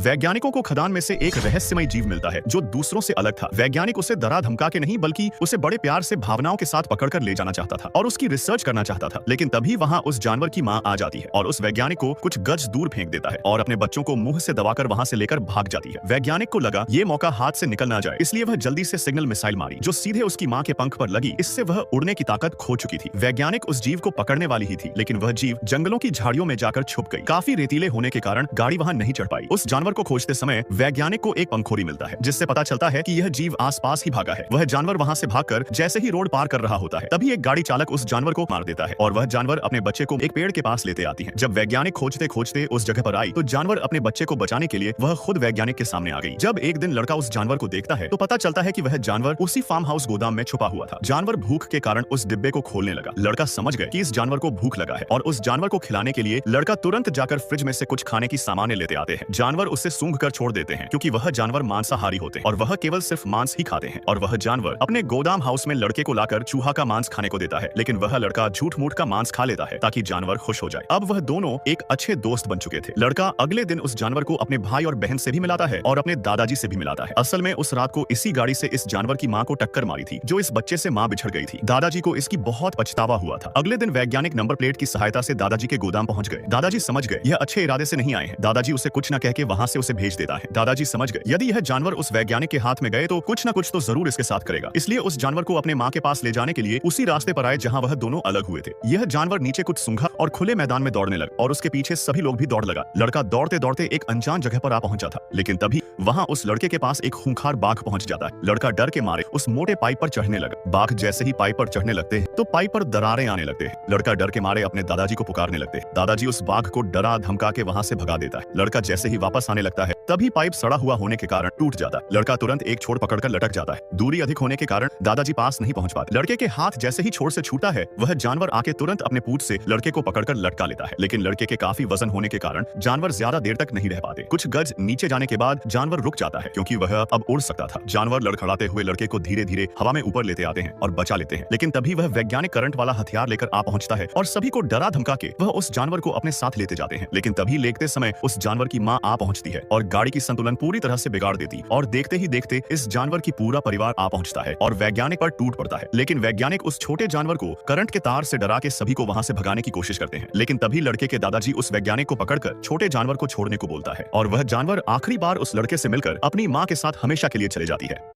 वैज्ञानिकों को खदान में से एक रहस्यमय जीव मिलता है जो दूसरों से अलग था। वैज्ञानिक उसे डरा धमका के नहीं बल्कि उसे बड़े प्यार से भावनाओं के साथ पकड़कर ले जाना चाहता था और उसकी रिसर्च करना चाहता था। लेकिन तभी वहां उस जानवर की मां आ जाती है और उस वैज्ञानिक को कुछ गज दूर फेंक देता है और अपने बच्चों को मुंह से दबाकर वहां से लेकर भाग जाती है। वैज्ञानिक को लगा ये मौका हाथ से निकल ना जाए, इसलिए वह जल्दी से सिग्नल मिसाइल मारी जो सीधे उसकी मां के पंख पर लगी। इससे वह उड़ने की ताकत खो चुकी थी। वैज्ञानिक उस जीव को पकड़ने वाली ही थी, लेकिन वह जीव जंगलों की झाड़ियों में जाकर छुप गई। काफी रेतीले होने के कारण गाड़ी वहां नहीं चढ़ पाई। उस जानवर को खोजते समय वैज्ञानिक को एक पंखोड़ी मिलता है जिससे पता चलता है कि यह जीव आसपास ही भागा है। वह जानवर वहां से भागकर जैसे ही रोड पार कर रहा होता है तभी एक गाड़ी चालक उस जानवर को मार देता है और वह जानवर अपने बच्चे को एक पेड़ के पास लेते आती है। जब वैज्ञानिक खोजते खोजते उस जगह पर आई तो जानवर अपने बच्चे को बचाने के लिए वह खुद वैज्ञानिक के सामने आ गई। जब एक दिन लड़का उस जानवर को देखता है तो पता चलता है कि वह जानवर उसी फार्म हाउस गोदाम में छुपा हुआ था। जानवर भूख के कारण उस डिब्बे को खोलने लगा। लड़का समझ गए कि इस जानवर को भूख लगा है और उस जानवर को खिलाने के लिए लड़का तुरंत जाकर फ्रिज में से कुछ खाने की सामानें लेते आते हैं। जानवर उसे सूंघ कर छोड़ देते हैं क्योंकि वह जानवर मांसाहारी होते हैं और वह केवल सिर्फ मांस ही खाते हैं। और वह जानवर अपने गोदाम हाउस में लड़के को लाकर चूहा का मांस खाने को देता है, लेकिन वह लड़का झूठ मूठ का मांस खा लेता है ताकि जानवर खुश हो जाए। अब वह दोनों एक अच्छे दोस्त बन चुके थे। लड़का अगले दिन उस जानवर को अपने भाई और बहन से भी मिलाता है और अपने दादाजी से भी मिलाता है। असल में उस रात को इसी गाड़ी से इस जानवर की मां को टक्कर मारी थी जो इस बच्चे से मां बिछड़ गई थी। दादाजी को इसकी बहुत पछतावा हुआ था। अगले दिन वैज्ञानिक नंबर प्लेट की सहायता से दादाजी के गोदाम पहुंच गए। दादाजी समझ गए यह अच्छे इरादे से नहीं आए हैं। दादाजी उसे कुछ न कह के वहां से उसे भेज देता है। दादाजी समझ गए यदि यह जानवर उस वैज्ञानिक के हाथ में गए तो कुछ न कुछ तो जरूर इसके साथ करेगा, इसलिए उस जानवर को अपने मां के पास ले जाने के लिए उसी रास्ते पर आए जहां वह दोनों अलग हुए थे। यह जानवर नीचे कुछ सूंघा और खुले मैदान में दौड़ने लगा और उसके पीछे सभी लोग भी दौड़ लगा। लड़का दौड़ते दौड़ते एक अनजान जगह पर आ पहुंचा था, लेकिन तभी वहां उस लड़के के पास एक खूंखार बाघ पहुंच जाता है। लड़का डर के मारे उस मोटे पाइप पर चढ़ने लगा। बाघ जैसे ही पाइप पर चढ़ने लगते हैं तो पाइप पर दरारें आने लगते हैं। लड़का डर के मारे अपने दादाजी को पुकारने लगते हैं। दादाजी उस बाघ को डरा धमका के वहां से भगा देता है। लड़का जैसे ही वापस आने लगता है तभी पाइप सड़ा हुआ होने के कारण टूट जाता है। लड़का तुरंत एक छोर पकड़कर लटक जाता है। दूरी अधिक होने के कारण दादाजी पास नहीं पहुंच पाते। लड़के के हाथ जैसे ही छोर से छूटा है वह जानवर आके तुरंत अपने पूंछ से लड़के को पकड़कर लटका लेता है, लेकिन लड़के के काफी वजन होने के कारण जानवर ज्यादा देर तक नहीं रह पाते। कुछ गज नीचे जाने के बाद जानवर रुक जाता है क्योंकि वह अब उड़ सकता था। जानवर लड़खड़ाते हुए लड़के को धीरे धीरे हवा में ऊपर लेते आते हैं और बचा लेते हैं, लेकिन तभी वह वैज्ञानिक करंट वाला हथियार लेकर आ पहुंचता है और सभी को डरा धमका के वह उस जानवर को अपने साथ लेते जाते हैं। लेकिन तभी लेते समय उस जानवर की मां आ पहुंचती है और गाड़ी की संतुलन पूरी तरह से बिगाड़ देती और देखते ही देखते इस जानवर की पूरा परिवार आ पहुंचता है और वैज्ञानिक पर टूट पड़ता है। लेकिन वैज्ञानिक उस छोटे जानवर को करंट के तार से डरा के सभी को वहां से भगाने की कोशिश करते हैं, लेकिन तभी लड़के के दादाजी उस वैज्ञानिक को पकड़कर छोटे जानवर को छोड़ने को बोलता है और वह जानवर आखिरी बार उस लड़के से मिलकर अपनी मां के साथ हमेशा के लिए चले जाती है।